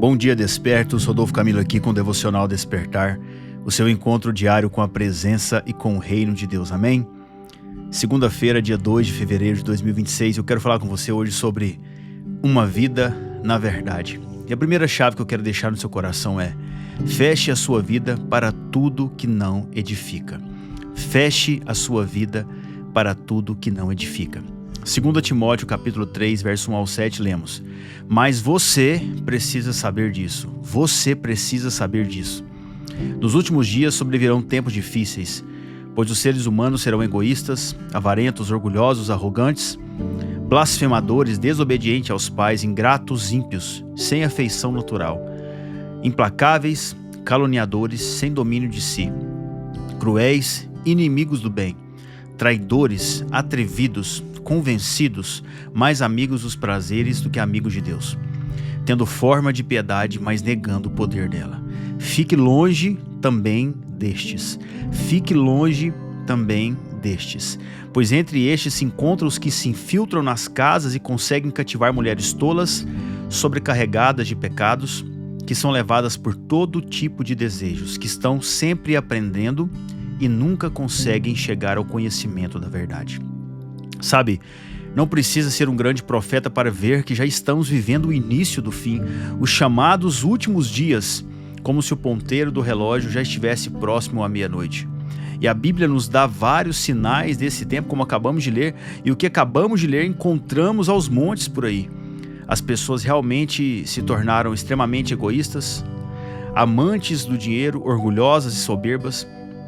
Bom dia, despertos. Rodolfo Camilo aqui com o Devocional Despertar, o seu encontro diário com a presença e com o reino de Deus. Amém? Segunda-feira, dia 2 de fevereiro de 2026, eu quero falar com você hoje sobre uma vida na verdade. E a primeira chave que eu quero deixar no seu coração é: feche a sua vida para tudo que não edifica. Feche a sua vida para tudo que não edifica. 2 Timóteo capítulo 3, verso 1 ao 7, lemos: mas você precisa saber disso. Você precisa saber disso. Nos últimos dias sobrevirão tempos difíceis, pois os seres humanos serão egoístas, avarentos, orgulhosos, arrogantes, blasfemadores, desobedientes aos pais, ingratos, ímpios, sem afeição natural, implacáveis, caluniadores, sem domínio de si, cruéis, inimigos do bem, traidores, atrevidos, convencidos, mais amigos dos prazeres do que amigos de Deus, tendo forma de piedade, mas negando o poder dela. Fique longe também destes. Fique longe também destes. Pois entre estes se encontram os que se infiltram nas casas e conseguem cativar mulheres tolas, sobrecarregadas de pecados, que são levadas por todo tipo de desejos, que estão sempre aprendendo e nunca conseguem chegar ao conhecimento da verdade. Sabe, não precisa ser um grande profeta para ver que já estamos vivendo o início do fim, os chamados últimos dias, como se o ponteiro do relógio já estivesse próximo à meia-noite. E a Bíblia nos dá vários sinais desse tempo, como acabamos de ler, e o que acabamos de ler encontramos aos montes por aí. As pessoas realmente se tornaram extremamente egoístas, amantes do dinheiro, orgulhosas e soberbas.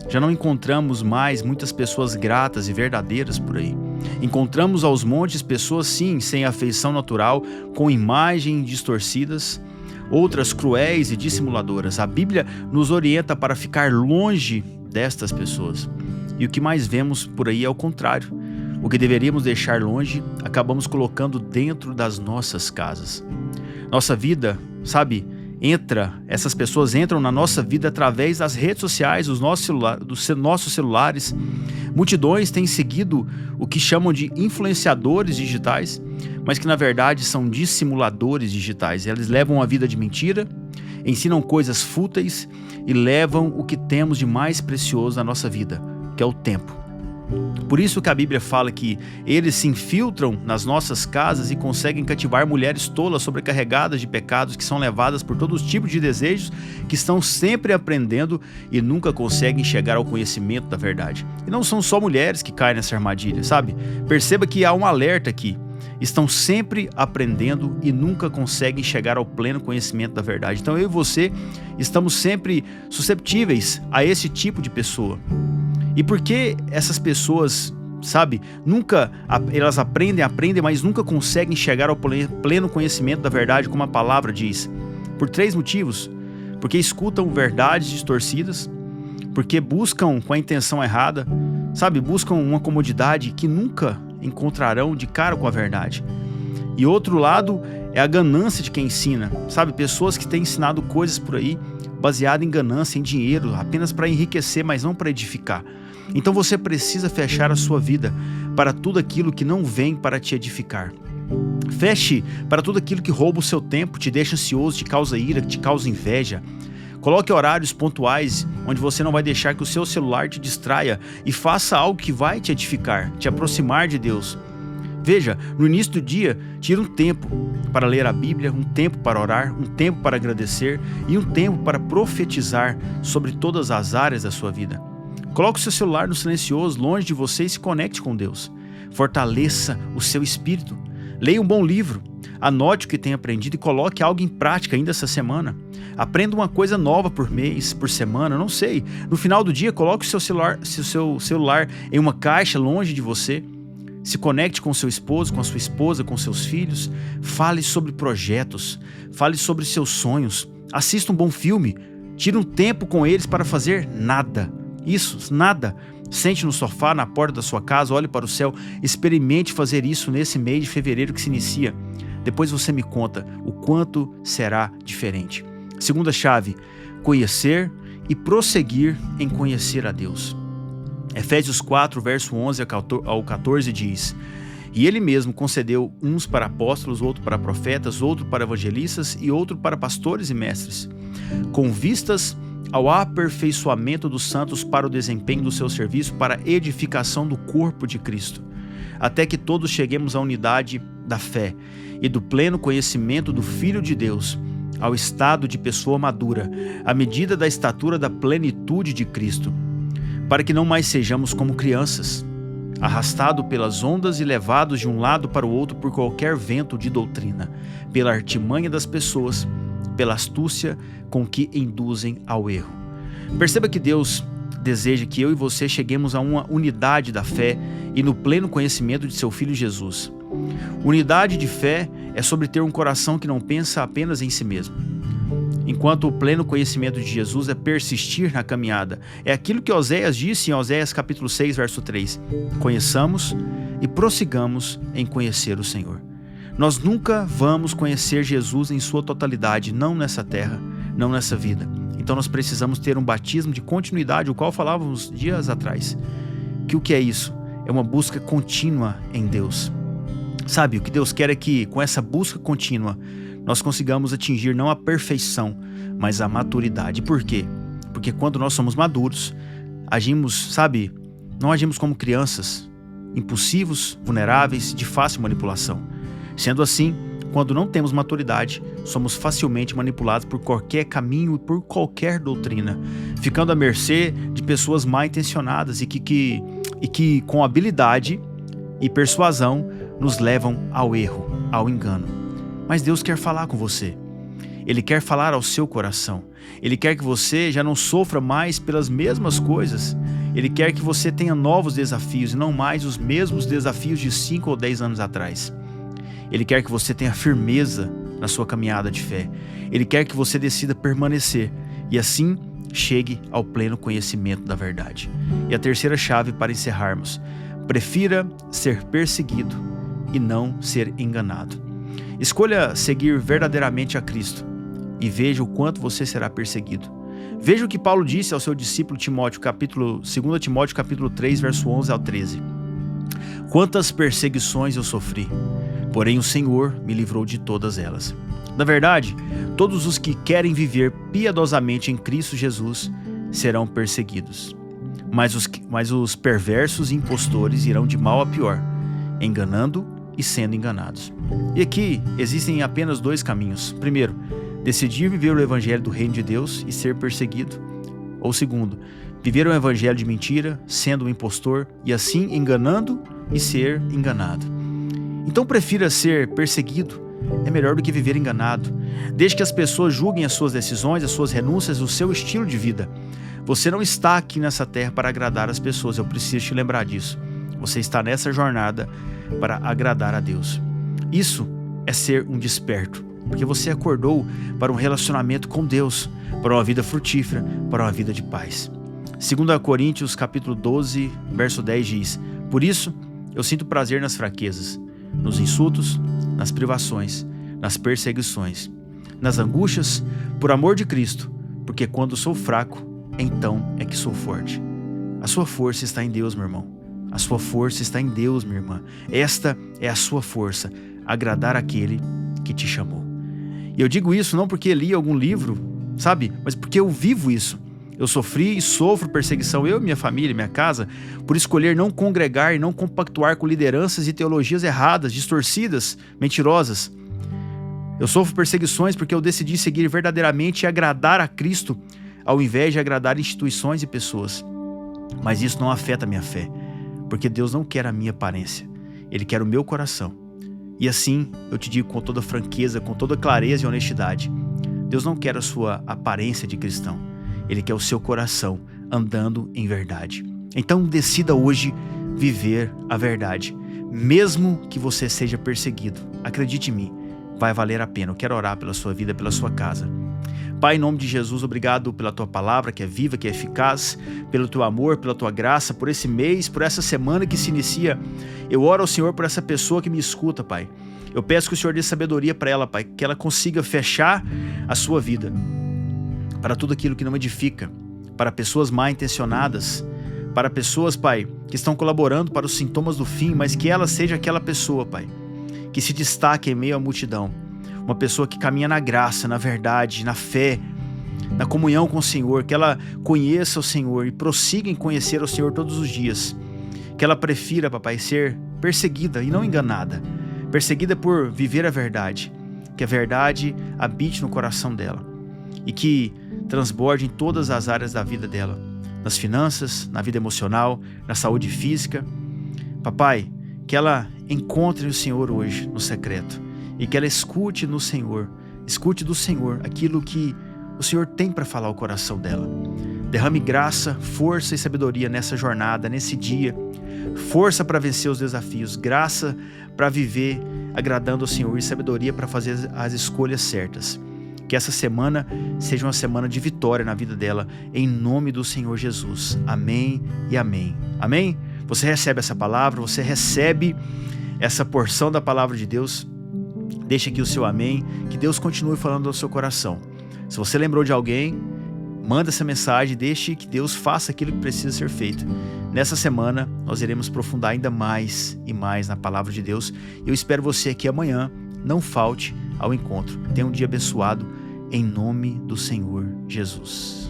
Já não encontramos mais muitas pessoas gratas e verdadeiras por aí. Encontramos aos montes pessoas, sim, sem afeição natural, com imagens distorcidas, outras cruéis e dissimuladoras. A Bíblia nos orienta para ficar longe destas pessoas. E o que mais vemos por aí é o contrário. O que deveríamos deixar longe, acabamos colocando dentro das nossas casas. Nossa vida, sabe, essas pessoas entram na nossa vida através das redes sociais, dos nossos celulares. Multidões têm seguido o que chamam de influenciadores digitais, mas que na verdade são dissimuladores digitais. Eles levam a vida de mentira, ensinam coisas fúteis e levam o que temos de mais precioso na nossa vida, que é o tempo. Por isso que a Bíblia fala que eles se infiltram nas nossas casas e conseguem cativar mulheres tolas, sobrecarregadas de pecados, que são levadas por todos os tipos de desejos, que estão sempre aprendendo e nunca conseguem chegar ao conhecimento da verdade. E não são só mulheres que caem nessa armadilha, sabe? Perceba que há um alerta aqui. Estão sempre aprendendo e nunca conseguem chegar ao pleno conhecimento da verdade. Então eu e você estamos sempre susceptíveis a esse tipo de pessoa. E por que essas pessoas, sabe, elas aprendem, mas nunca conseguem chegar ao pleno conhecimento da verdade, como a palavra diz? Por 3 motivos. Porque escutam verdades distorcidas, porque buscam com a intenção errada, sabe, buscam uma comodidade que nunca encontrarão de cara com a verdade. E outro lado é a ganância de quem ensina, sabe, pessoas que têm ensinado coisas por aí baseado em ganância, em dinheiro, apenas para enriquecer, mas não para edificar. Então você precisa fechar a sua vida para tudo aquilo que não vem para te edificar. Feche para tudo aquilo que rouba o seu tempo, te deixa ansioso, te causa ira, te causa inveja. Coloque horários pontuais onde você não vai deixar que o seu celular te distraia e faça algo que vai te edificar, te aproximar de Deus. Veja, no início do dia, tira um tempo para ler a Bíblia, um tempo para orar, um tempo para agradecer e um tempo para profetizar sobre todas as áreas da sua vida. Coloque o seu celular no silencioso, longe de você, e se conecte com Deus. Fortaleça o seu espírito. Leia um bom livro. Anote o que tem aprendido e coloque algo em prática ainda essa semana. Aprenda uma coisa nova por mês, por semana, não sei. No final do dia, coloque o seu celular em uma caixa longe de você. Se conecte com seu esposo, com a sua esposa, com seus filhos. Fale sobre projetos. Fale sobre seus sonhos. Assista um bom filme. Tire um tempo com eles para fazer nada. Isso, nada. Sente no sofá, na porta da sua casa, olhe para o céu. Experimente fazer isso nesse mês de fevereiro que se inicia. Depois você me conta o quanto será diferente. Segunda chave: conhecer e prosseguir em conhecer a Deus. Efésios 4, verso 11 ao 14 diz: E ele mesmo concedeu uns para apóstolos, outro para profetas, outro para evangelistas e outro para pastores e mestres, com vistas ao aperfeiçoamento dos santos para o desempenho do seu serviço, para a edificação do corpo de Cristo, até que todos cheguemos à unidade da fé e do pleno conhecimento do Filho de Deus, ao estado de pessoa madura, à medida da estatura da plenitude de Cristo, para que não mais sejamos como crianças, arrastados pelas ondas e levados de um lado para o outro por qualquer vento de doutrina, pela artimanha das pessoas, pela astúcia com que induzem ao erro. Perceba que Deus deseja que eu e você cheguemos a uma unidade da fé e no pleno conhecimento de seu Filho Jesus. Unidade de fé é sobre ter um coração que não pensa apenas em si mesmo, enquanto o pleno conhecimento de Jesus é persistir na caminhada. É aquilo que Oséias disse em Oséias capítulo 6, verso 3. Conheçamos e prossigamos em conhecer o Senhor. Nós nunca vamos conhecer Jesus em sua totalidade, não nessa terra, não nessa vida. Então nós precisamos ter um batismo de continuidade, o qual falávamos dias atrás. Que o que é isso? É uma busca contínua em Deus. Sabe, o que Deus quer é que, com essa busca contínua, nós consigamos atingir não a perfeição, mas a maturidade. Por quê? Porque quando nós somos maduros, não agimos como crianças, impulsivos, vulneráveis, de fácil manipulação. Sendo assim, quando não temos maturidade, somos facilmente manipulados por qualquer caminho e por qualquer doutrina, ficando à mercê de pessoas mal intencionadas e que com habilidade e persuasão nos levam ao erro, ao engano. Mas Deus quer falar com você. Ele quer falar ao seu coração. Ele quer que você já não sofra mais pelas mesmas coisas. Ele quer que você tenha novos desafios e não mais os mesmos desafios de 5 ou 10 anos atrás. Ele quer que você tenha firmeza na sua caminhada de fé. Ele quer que você decida permanecer e assim chegue ao pleno conhecimento da verdade. E a terceira chave para encerrarmos: prefira ser perseguido e não ser enganado. Escolha seguir verdadeiramente a Cristo e veja o quanto você será perseguido. Veja o que Paulo disse ao seu discípulo Timóteo, 2 Timóteo capítulo 3, verso 11 ao 13. Quantas perseguições eu sofri, porém o Senhor me livrou de todas elas. Na verdade, todos os que querem viver piedosamente em Cristo Jesus serão perseguidos. Mas os perversos e impostores irão de mal a pior, enganando e sendo enganados. E aqui existem apenas 2 caminhos. Primeiro, decidir viver o evangelho do reino de Deus e ser perseguido. Ou segundo, viver um evangelho de mentira, sendo um impostor e assim enganando e ser enganado. Então prefira ser perseguido, é melhor do que viver enganado. Desde que as pessoas julguem as suas decisões, as suas renúncias, o seu estilo de vida. Você não está aqui nessa terra para agradar as pessoas, eu preciso te lembrar disso. Você está nessa jornada para agradar a Deus. Isso é ser um desperto, porque você acordou para um relacionamento com Deus, para uma vida frutífera, para uma vida de paz. 2 Coríntios capítulo 12, verso 10 diz: por isso, eu sinto prazer nas fraquezas, nos insultos, nas privações, nas perseguições, nas angústias, por amor de Cristo, porque quando sou fraco, então é que sou forte. A sua força está em Deus, meu irmão. A sua força está em Deus, minha irmã. Esta é a sua força, agradar aquele que te chamou. E eu digo isso não porque li algum livro, sabe? Mas porque eu vivo isso. Eu sofri e sofro perseguição, eu e minha família, minha casa, por escolher não congregar e não compactuar com lideranças e teologias erradas, distorcidas, mentirosas. Eu sofro perseguições porque eu decidi seguir verdadeiramente e agradar a Cristo, ao invés de agradar instituições e pessoas. Mas isso não afeta a minha fé, porque Deus não quer a minha aparência, Ele quer o meu coração. E assim, eu te digo com toda franqueza, com toda clareza e honestidade, Deus não quer a sua aparência de cristão, Ele quer o seu coração andando em verdade. Então decida hoje viver a verdade, mesmo que você seja perseguido. Acredite em mim, vai valer a pena. Eu quero orar pela sua vida, pela sua casa. Pai, em nome de Jesus, obrigado pela Tua palavra que é viva, que é eficaz, pelo Teu amor, pela Tua graça, por esse mês, por essa semana que se inicia. Eu oro ao Senhor por essa pessoa que me escuta, Pai. Eu peço que o Senhor dê sabedoria para ela, Pai, que ela consiga fechar a sua vida para tudo aquilo que não edifica, para pessoas mal intencionadas, para pessoas, Pai, que estão colaborando para os sintomas do fim, mas que ela seja aquela pessoa, Pai, que se destaque em meio à multidão. Uma pessoa que caminha na graça, na verdade, na fé, na comunhão com o Senhor, que ela conheça o Senhor e prossiga em conhecer o Senhor todos os dias. Que ela prefira, papai, ser perseguida e não enganada. Perseguida por viver a verdade. Que a verdade habite no coração dela. E que transborde em todas as áreas da vida dela. Nas finanças, na vida emocional, na saúde física. Papai, que ela encontre o Senhor hoje no secreto. E que ela escute no Senhor. Escute do Senhor aquilo que o Senhor tem para falar ao coração dela. Derrame graça, força e sabedoria nessa jornada, nesse dia. Força para vencer os desafios, graça para viver agradando ao Senhor e sabedoria para fazer as escolhas certas. Que essa semana seja uma semana de vitória na vida dela, em nome do Senhor Jesus. Amém e amém. Amém? Você recebe essa palavra, você recebe essa porção da palavra de Deus. Deixa aqui o seu amém, que Deus continue falando ao seu coração. Se você lembrou de alguém, manda essa mensagem, deixe que Deus faça aquilo que precisa ser feito. Nessa semana, nós iremos aprofundar ainda mais e mais na palavra de Deus. Eu espero você aqui amanhã. Não falte ao encontro. Tenha um dia abençoado em nome do Senhor Jesus.